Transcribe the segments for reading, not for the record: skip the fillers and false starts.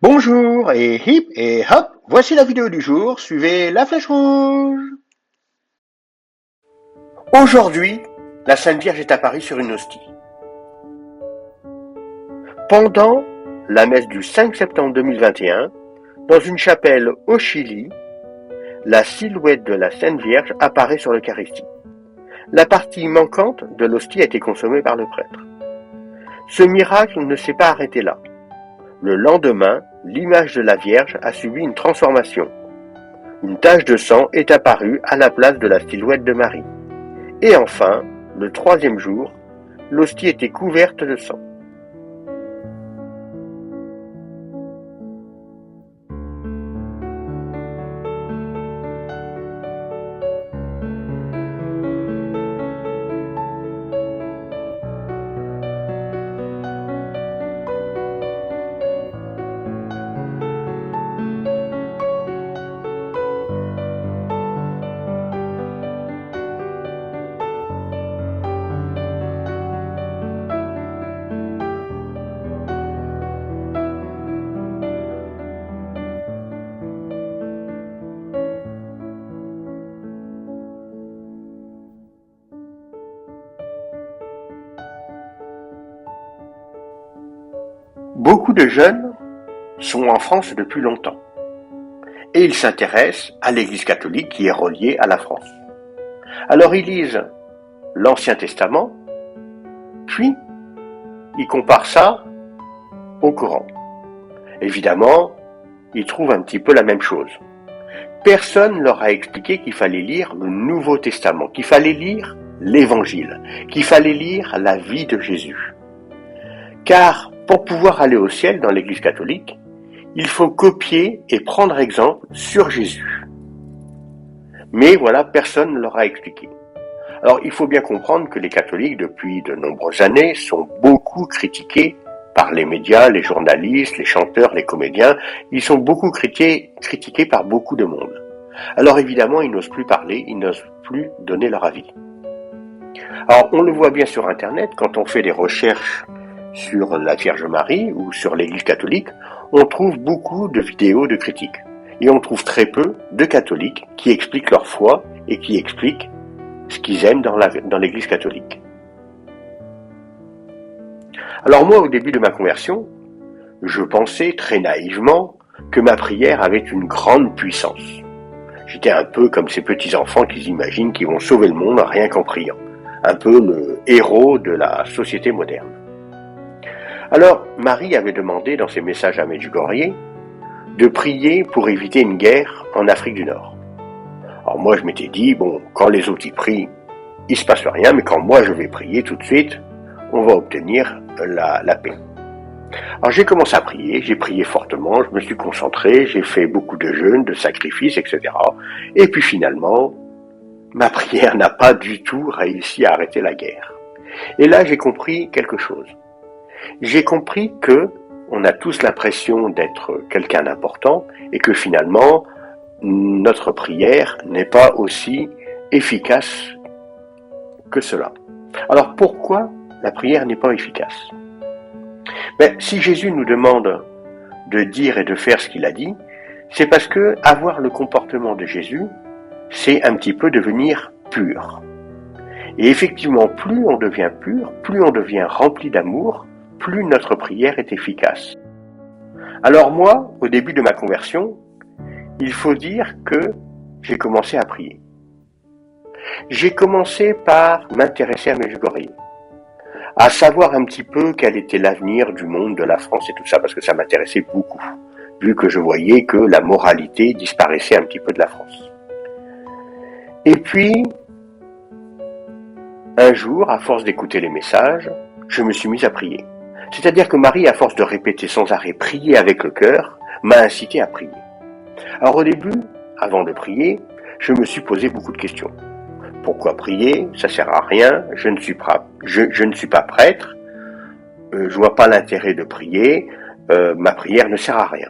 Bonjour et hip et hop, voici la vidéo du jour, suivez la flèche rouge. Aujourd'hui, la Sainte Vierge est apparue sur une hostie. Pendant la messe du 5 septembre 2021, dans une chapelle au Chili, la silhouette de la Sainte Vierge apparaît sur l'Eucharistie. La partie manquante de l'hostie a été consommée par le prêtre. Ce miracle ne s'est pas arrêté là. Le lendemain, l'image de la Vierge a subi une transformation. Une tache de sang est apparue à la place de la silhouette de Marie. Et enfin, le troisième jour, l'hostie était couverte de sang. Beaucoup de jeunes sont en France depuis longtemps et ils s'intéressent à l'Église catholique qui est reliée à la France. Alors ils lisent l'Ancien Testament, puis ils comparent ça au Coran. Évidemment, ils trouvent un petit peu la même chose. Personne leur a expliqué qu'il fallait lire le Nouveau Testament, qu'il fallait lire l'Évangile, qu'il fallait lire la vie de Jésus. Car pour pouvoir aller au ciel dans l'Église catholique, il faut copier et prendre exemple sur Jésus. Mais voilà, personne ne leur a expliqué. Alors il faut bien comprendre que les catholiques, depuis de nombreuses années, sont beaucoup critiqués par les médias, les journalistes, les chanteurs, les comédiens. Ils sont beaucoup critiqués par beaucoup de monde. Alors évidemment, ils n'osent plus parler, ils n'osent plus donner leur avis. Alors on le voit bien sur Internet, quand on fait des recherches sur la Vierge Marie ou sur l'Église catholique, on trouve beaucoup de vidéos de critiques. Et on trouve très peu de catholiques qui expliquent leur foi et qui expliquent ce qu'ils aiment dans l'Église catholique. Alors moi, au début de ma conversion, je pensais très naïvement que ma prière avait une grande puissance. J'étais un peu comme ces petits-enfants qui s'imaginent qu'ils vont sauver le monde rien qu'en priant. Un peu le héros de la société moderne. Alors, Marie avait demandé dans ses messages à Medjugorje de prier pour éviter une guerre en Afrique du Nord. Alors moi, je m'étais dit, bon, quand les autres y prient, il se passe rien, mais quand moi je vais prier tout de suite, on va obtenir la paix. Alors j'ai commencé à prier, j'ai prié fortement, je me suis concentré, j'ai fait beaucoup de jeûnes, de sacrifices, etc. Et puis finalement, ma prière n'a pas du tout réussi à arrêter la guerre. Et là, j'ai compris quelque chose. J'ai compris que on a tous l'impression d'être quelqu'un d'important et que finalement, notre prière n'est pas aussi efficace que cela. Alors pourquoi la prière n'est pas efficace ? Si Jésus nous demande de dire et de faire ce qu'il a dit, c'est parce que avoir le comportement de Jésus, c'est un petit peu devenir pur. Et effectivement, plus on devient pur, plus on devient rempli d'amour, plus notre prière est efficace. Alors moi, au début de ma conversion, il faut dire que j'ai commencé à prier. J'ai commencé par m'intéresser à Medjugorje, à savoir un petit peu quel était l'avenir du monde, de la France et tout ça, parce que ça m'intéressait beaucoup, vu que je voyais que la moralité disparaissait un petit peu de la France. Et puis, un jour, à force d'écouter les messages, je me suis mis à prier. C'est-à-dire que Marie, à force de répéter sans arrêt « prier avec le cœur », m'a incité à prier. Alors au début, avant de prier, je me suis posé beaucoup de questions. Pourquoi prier ? Ça sert à rien, je ne suis pas prêtre, je vois pas l'intérêt de prier, ma prière ne sert à rien.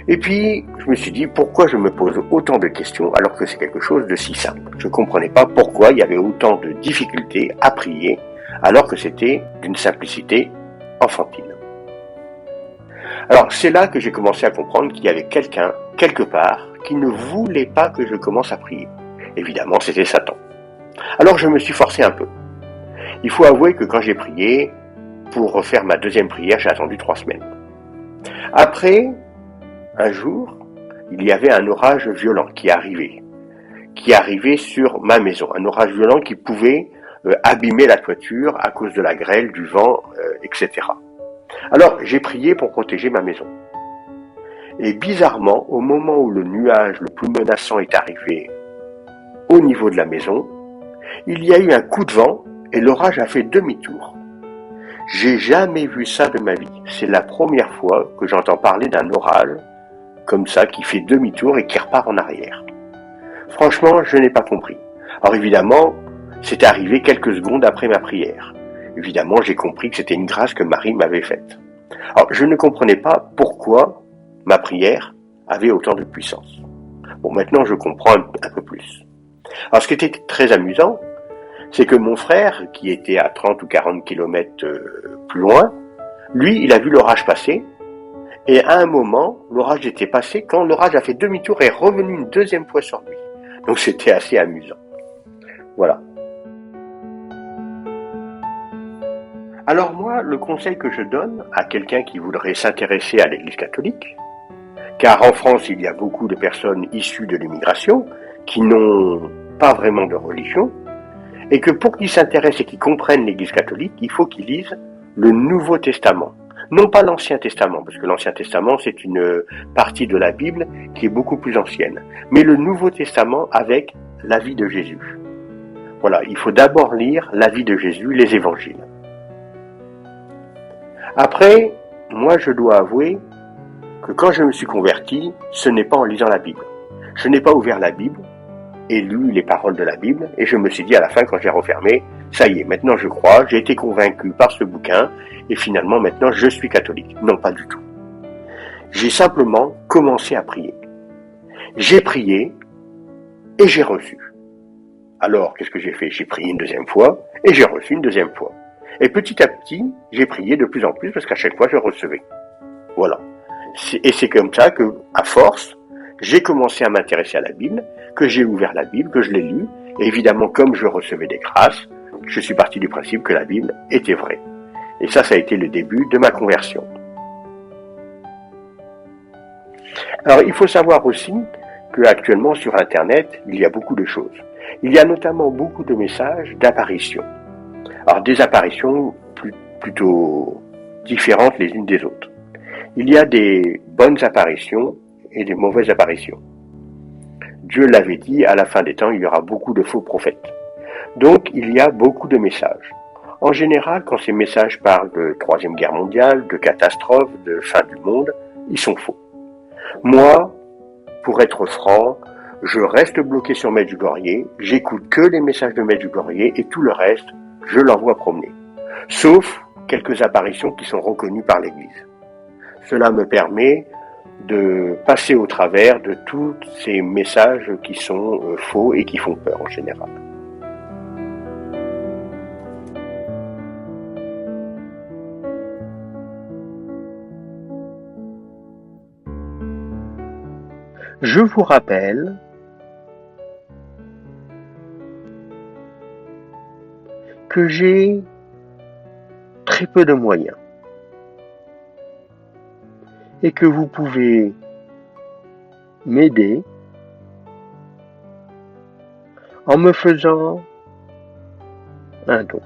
Et puis, je me suis dit, pourquoi je me pose autant de questions alors que c'est quelque chose de si simple ? Je ne comprenais pas pourquoi il y avait autant de difficultés à prier alors que c'était d'une simplicité enfantine. Alors c'est là que j'ai commencé à comprendre qu'il y avait quelqu'un, quelque part, qui ne voulait pas que je commence à prier. Évidemment, c'était Satan. Alors je me suis forcé un peu. Il faut avouer que quand j'ai prié, pour refaire ma deuxième prière, j'ai attendu 3 semaines. Après, un jour, il y avait un orage violent qui arrivait sur ma maison. Un orage violent qui pouvait abîmer la toiture à cause de la grêle, du vent, etc. Alors j'ai prié pour protéger ma maison. Et bizarrement, au moment où le nuage le plus menaçant est arrivé au niveau de la maison, il y a eu un coup de vent et l'orage a fait demi-tour. J'ai jamais vu ça de ma vie. C'est la première fois que j'entends parler d'un orage comme ça qui fait demi-tour et qui repart en arrière. Franchement, je n'ai pas compris. Alors évidemment, c'est arrivé quelques secondes après ma prière. Évidemment, j'ai compris que c'était une grâce que Marie m'avait faite. Alors, je ne comprenais pas pourquoi ma prière avait autant de puissance. Bon, maintenant, je comprends un peu plus. Alors, ce qui était très amusant, c'est que mon frère, qui était à 30 ou 40 kilomètres plus loin, lui, il a vu l'orage passer, et à un moment, l'orage était passé quand l'orage a fait demi-tour et est revenu une deuxième fois sur lui. Donc, c'était assez amusant. Voilà. Alors moi, le conseil que je donne à quelqu'un qui voudrait s'intéresser à l'Église catholique, car en France, il y a beaucoup de personnes issues de l'immigration qui n'ont pas vraiment de religion, et que pour qu'ils s'intéressent et qu'ils comprennent l'Église catholique, il faut qu'ils lisent le Nouveau Testament. Non pas l'Ancien Testament, parce que l'Ancien Testament, c'est une partie de la Bible qui est beaucoup plus ancienne, mais le Nouveau Testament avec la vie de Jésus. Voilà, il faut d'abord lire la vie de Jésus, les évangiles. Après, moi je dois avouer que quand je me suis converti, ce n'est pas en lisant la Bible. Je n'ai pas ouvert la Bible et lu les paroles de la Bible et je me suis dit à la fin quand j'ai refermé, ça y est, maintenant je crois, j'ai été convaincu par ce bouquin et finalement maintenant je suis catholique. Non, pas du tout. J'ai simplement commencé à prier. J'ai prié et j'ai reçu. Alors, qu'est-ce que j'ai fait? J'ai prié une deuxième fois et j'ai reçu une deuxième fois. Et petit à petit, j'ai prié de plus en plus parce qu'à chaque fois, je recevais. Voilà. Et c'est comme ça que, à force, j'ai commencé à m'intéresser à la Bible, que j'ai ouvert la Bible, que je l'ai lue. Et évidemment, comme je recevais des grâces, je suis parti du principe que la Bible était vraie. Et ça a été le début de ma conversion. Alors, il faut savoir aussi qu'actuellement, sur Internet, il y a beaucoup de choses. Il y a notamment beaucoup de messages d'apparitions. Alors des apparitions plutôt différentes les unes des autres. Il y a des bonnes apparitions et des mauvaises apparitions. Dieu l'avait dit, à la fin des temps, il y aura beaucoup de faux prophètes. Donc il y a beaucoup de messages. En général, quand ces messages parlent de Troisième Guerre mondiale, de catastrophe, de fin du monde, ils sont faux. Moi, pour être franc, je reste bloqué sur Medjugorje, j'écoute que les messages de Medjugorje et tout le reste, je l'envoie promener. Sauf quelques apparitions qui sont reconnues par l'Église. Cela me permet de passer au travers de tous ces messages qui sont faux et qui font peur en général. Je vous rappelle que j'ai très peu de moyens et que vous pouvez m'aider en me faisant un don.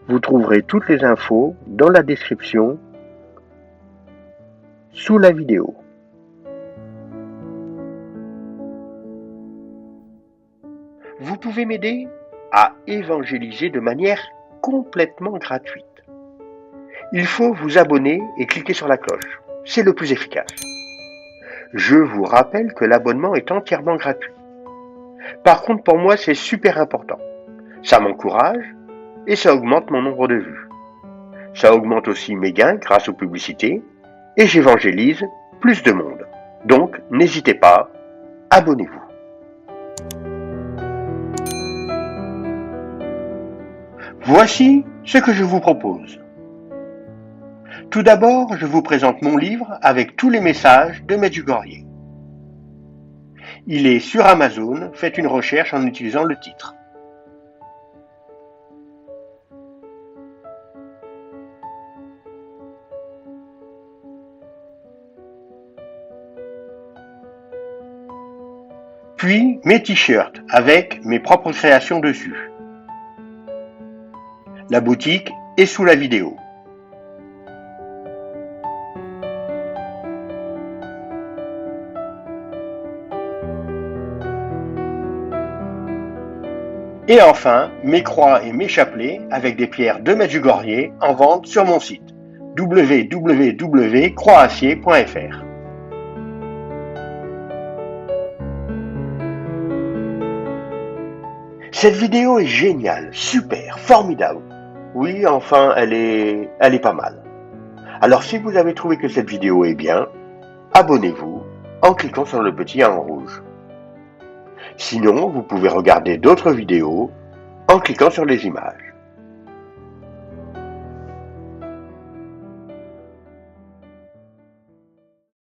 Vous trouverez toutes les infos dans la description sous la vidéo. Vous pouvez m'aider à évangéliser de manière complètement gratuite. Il faut vous abonner et cliquer sur la cloche. C'est le plus efficace. Je vous rappelle que l'abonnement est entièrement gratuit. Par contre, pour moi, c'est super important. Ça m'encourage et ça augmente mon nombre de vues. Ça augmente aussi mes gains grâce aux publicités et j'évangélise plus de monde. Donc, n'hésitez pas, abonnez-vous. Voici ce que je vous propose. Tout d'abord, je vous présente mon livre avec tous les messages de Medjugorje. Il est sur Amazon, faites une recherche en utilisant le titre. Puis mes t-shirts avec mes propres créations dessus. La boutique est sous la vidéo. Et enfin, mes croix et mes chapelets avec des pierres de Medjugorje en vente sur mon site www.croixacier.fr. Cette vidéo est géniale, super, formidable. Oui, enfin, elle est pas mal. Alors si vous avez trouvé que cette vidéo est bien, abonnez-vous en cliquant sur le petit en rouge. Sinon, vous pouvez regarder d'autres vidéos en cliquant sur les images.